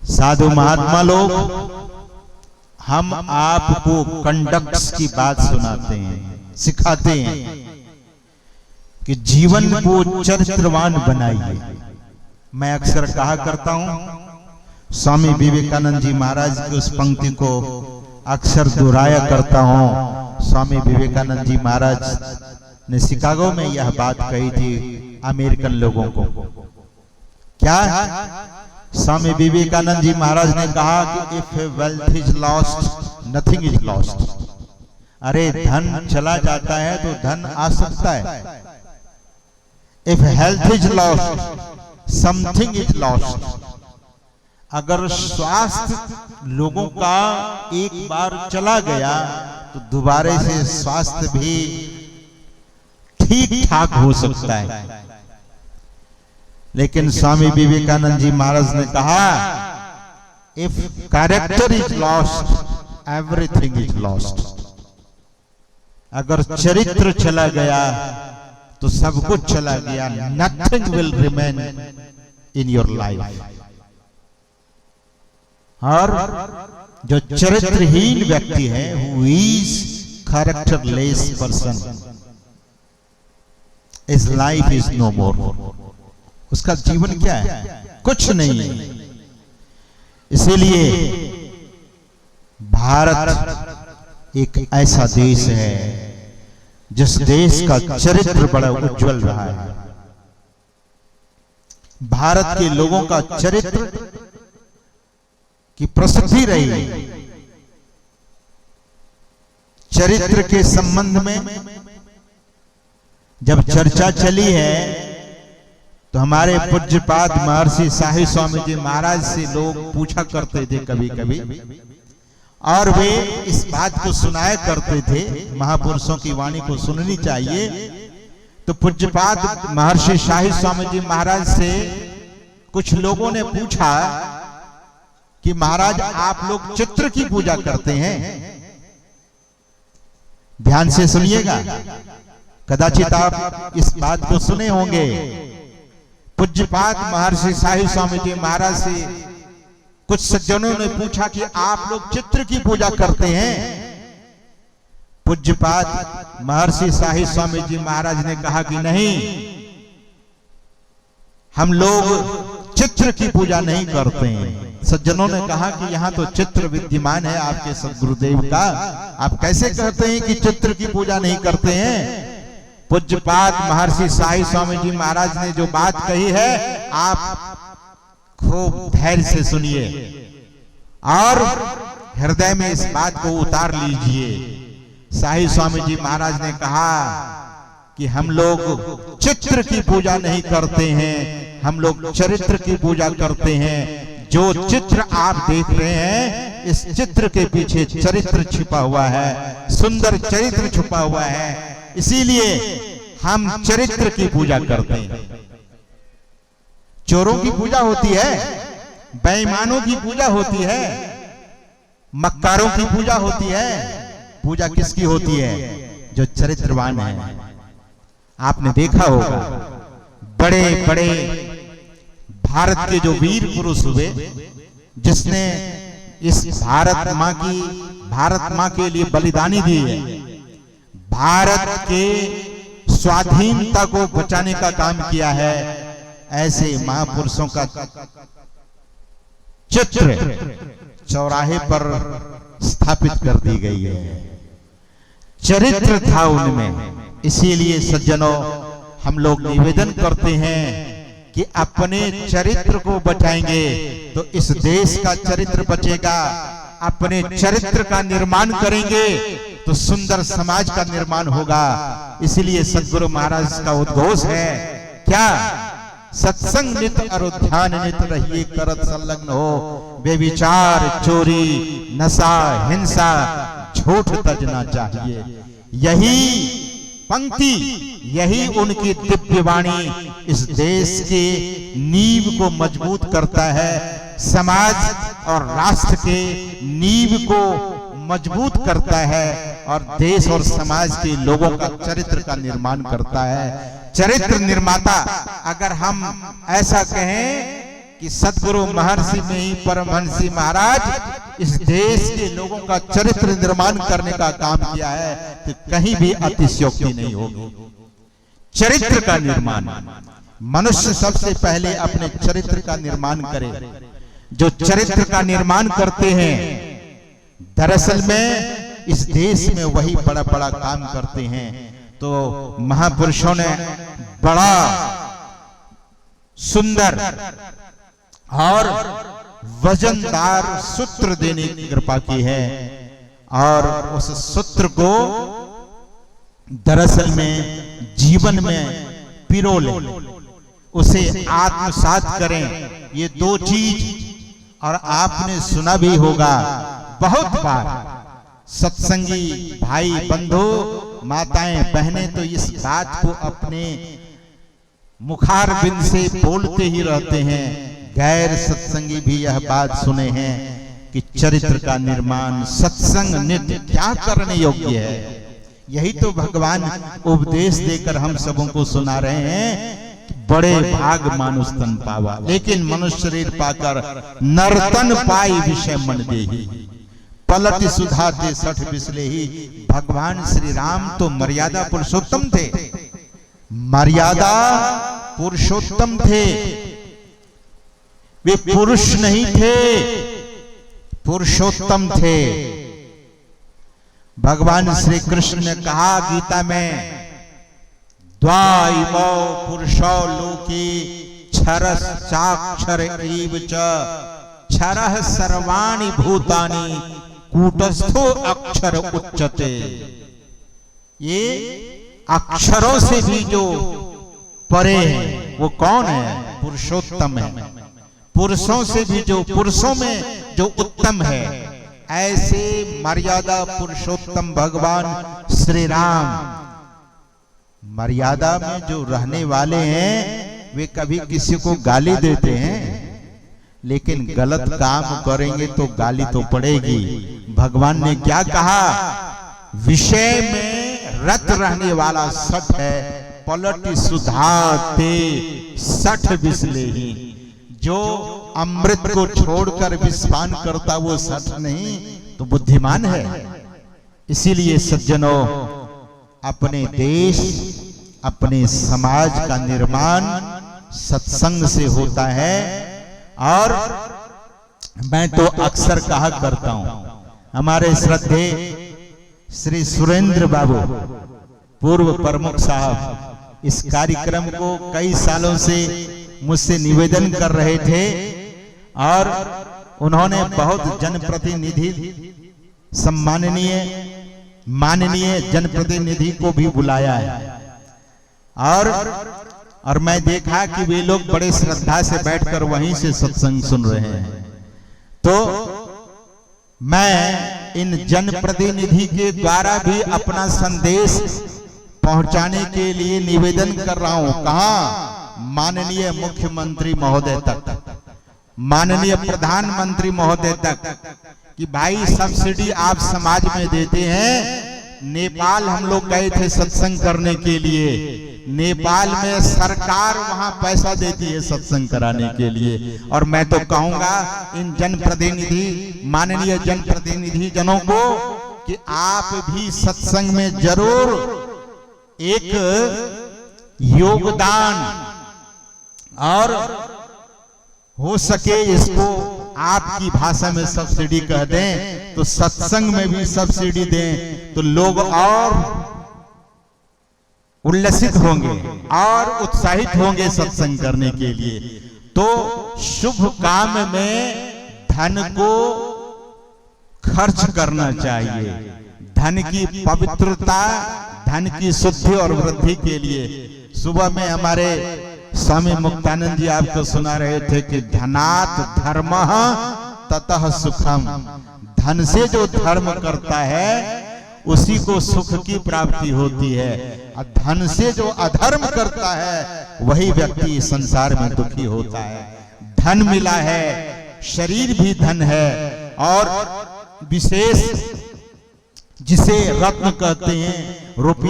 साधु महात्मा लोग हम आपको कंडक्ट्स की बात सुनाते हैं, सिखाते हैं कि जीवन को चरित्रवान बनाइए। मैं अक्सर कहा करता हूं, स्वामी विवेकानंद जी महाराज की उस पंक्ति को अक्सर दोहराया करता हूं। स्वामी विवेकानंद जी महाराज ने शिकागो में यह बात कही थी अमेरिकन लोगों को। क्या स्वामी विवेकानंद जी महाराज ने कहा कि if wealth is lost nothing is lost. अरे धन चला जाता है तो धन आ सकता है। If health is lost something is lost. अगर स्वास्थ्य लोगों का एक बार चला गया तो दोबारा से स्वास्थ्य भी ठीक ठाक हो सकता है। लेकिन स्वामी विवेकानंद जी महाराज ने कहा if character is lost everything is lost. अगर चरित्र चला गया तो सब कुछ चला गया। Nothing will remain in your life. और जो चरित्रहीन व्यक्ति है, who is characterless person, is life is no more. उसका जीवन क्या है? कुछ नहीं है। इसीलिए भारत एक ऐसा देश है जिस देश का चरित्र बड़ा उज्जवल रहा है। भारत के लोगों का चरित्र की प्रसिद्धि रही है। चरित्र के संबंध में जब चर्चा चली है तो हमारे पूज्यपाद महर्षि शाही स्वामी जी महाराज से लोग पूछा करते थे कभी कभी, और वे इस बात को सुनाया करते थे, महापुरुषों की वाणी को सुननी चाहिए। तो पूज्यपाद महर्षि शाही स्वामी जी महाराज से कुछ लोगों ने पूछा कि महाराज आप लोग चित्र की पूजा करते हैं? ध्यान से सुनिएगा, कदाचित आप इस बात को सुने होंगे। पूज्यपाद महर्षि शाही स्वामी जी महाराज से कुछ सज्जनों ने पूछा कि आप लोग चित्र की पूजा करते हैं? पूज्यपाद महर्षि शाही स्वामी जी महाराज ने कहा कि नहीं, हम लोग चित्र की पूजा नहीं करते हैं। सज्जनों ने कहा कि यहाँ तो चित्र विद्यमान है आपके सद्गुरुदेव का, आप कैसे कहते हैं कि चित्र की पूजा नहीं करते हैं? पूज्यपाद महर्षि शाही स्वामी जी महाराज ने जो बात कही है, आप खूब धैर्य से सुनिए और हृदय में इस बात को उतार लीजिए। शाही स्वामी जी महाराज ने कहा कि हम लोग चित्र की पूजा नहीं करते हैं, हम लोग चरित्र की पूजा करते हैं। जो चित्र आप देख रहे हैं, इस चित्र के पीछे चरित्र छिपा हुआ है, सुंदर चरित्र छुपा हुआ है। इसीलिए हम चरित्र की पूजा करते हैं। चोरों की पूजा होती है, बेईमानों की पूजा होती है, मक्कारों की पूजा होती है। पूजा किसकी होती है? जो चरित्रवान है। आपने देखा होगा बड़े बड़े भारत के जो वीर पुरुष हुए, जिसने इस भारत मां के लिए बलिदानी दी है, भारत के स्वाधीनता को बचाने का काम किया है, ऐसे महापुरुषों का चित्र चौराहे पर स्थापित कर दी गई है। चरित्र था उनमें। इसीलिए सज्जनों, हम लोग निवेदन करते हैं कि अपने चरित्र को बचाएंगे तो इस देश का चरित्र बचेगा। अपने चरित्र का निर्माण करेंगे तो सुंदर समाज का निर्माण होगा। इसलिए सद्गुरु महाराज का उद्घोष है क्या? सत्संग नित और ध्यान नित रहिए, करत संलग्न हो। बेविचार, चोरी, नशा, हिंसा, झूठ तजना चाहिए। यही पंक्ति, यही उनकी दिव्य वाणी इस देश के नींव को मजबूत करता है, समाज और राष्ट्र के नींव को मजबूत करता है और देश और समाज के लोगों का चरित्र का निर्माण करता है। चरित्र निर्माता, अगर हम ऐसा कहें कि सदगुरु महर्षि में ही परमहंसी महाराज इस देश के लोगों का चरित्र निर्माण करने का काम किया है, तो कहीं भी अतिशयोक्ति नहीं होगी। चरित्र का निर्माण, मनुष्य सबसे पहले अपने चरित्र का निर्माण करे। जो चरित्र का निर्माण करते हैं, दरअसल में इस देश में वही बड़ा बड़ा काम करते हैं। तो महापुरुषों ने बड़ा सुंदर और वजनदार सूत्र देने की कृपा की है, और उस सूत्र को दरअसल में जीवन में पिरो ले, उसे आत्मसात करें। ये दो चीज, और आपने सुना भी होगा बहुत बार, सत्संगी भाई बंधु माताएं बहनें तो इस बात को अपने मुखारबिंद से बोलते ही रहते हैं। गैर सत्संगी भी यह बात सुने हैं कि चरित्र का निर्माण सत्संग नित्य क्या करने योग्य है। यही तो भगवान उपदेश देकर हम सबों को सुना रहे हैं। बड़े भाग मानुष तन पावा, लेकिन मनुष्य शरीर पाकर नर्तन पाई विषय मन देही, पलट सुधा दे 60 बिसले ही। भगवान श्री राम तो मर्यादा पुरुषोत्तम थे, मर्यादा पुरुषोत्तम थे। वे पुरुष नहीं थे, पुरुषोत्तम थे। भगवान श्री कृष्ण ने कहा गीता में, द्वाइमो पुरुषो लोके क्षरस चाक्षर एव च क्षरः सर्वाणि भूतानि कूटस्थो अक्षर उच्यते। ये अक्षरों से भी जो परे है वो कौन है? पुरुषोत्तम है। पुरुषों से भी जो, पुरुषों में जो उत्तम है, ऐसे मर्यादा पुरुषोत्तम भगवान श्री राम मर्यादा में जो रहने वाले हैं, वे कभी किसी को गाली देते हैं, लेकिन गलत काम करेंगे तो गाली तो पड़ेगी। भगवान ने क्या कहा? विषय में रत रहने वाला सठ है, पलट सुधाते 60 बिसले ही। जो अमृत को छोड़कर विस्पान करता वो सठ नहीं तो बुद्धिमान है। इसीलिए सज्जनों, अपने देश, अपने समाज का निर्माण सत्संग से होता है। और मैं तो अक्सर कहा करता हूं, हमारे श्रद्धे श्री सुरेंद्र बाबू पूर्व प्रमुख साहब इस कार्यक्रम को कई सालों से मुझसे निवेदन कर रहे थे, और उन्होंने बहुत जनप्रतिनिधि, सम्माननीय माननीय जनप्रतिनिधि को भी बुलाया है। और मैं देखा कि वे लोग बड़े श्रद्धा से बैठकर वहीं से सत्संग सुन रहे हैं। तो मैं इन जनप्रतिनिधि के द्वारा भी अपना संदेश पहुंचाने के लिए निवेदन कर रहा हूं। कहां? माननीय मुख्यमंत्री महोदय तक, माननीय प्रधानमंत्री महोदय तक, कि भाई सब्सिडी आप समाज में देते हैं। नेपाल हम लोग गए थे सत्संग करने के लिए, नेपाल में सरकार वहां पैसा देती है सत्संग कराने के लिए। और मैं तो कहूंगा इन जनप्रतिनिधि, माननीय जनप्रतिनिधि जनों को, कि आप भी सत्संग में जरूर एक योगदान, और हो सके इसको आपकी भाषा में सब्सिडी कह दें, तो सत्संग में भी सब्सिडी दें, तो लोग और उल्लसित होंगे और उत्साहित होंगे सत्संग करने के लिए। तो शुभ काम में धन को खर्च करना चाहिए, धन की पवित्रता, धन की शुद्धि और वृद्धि के लिए। सुबह में हमारे स्वामी मुक्तानंद जी आपको सुना रहे थे कि धनात् धर्मः ततः सुखम। धन से जो धर्म करता है उसी को सुख की प्राप्ति होती है, और धन से जो अधर्म करता है वही व्यक्ति संसार में दुखी होता है। धन मिला है, शरीर भी धन है, और विशेष जिसे रत्न कहते हैं, रुपया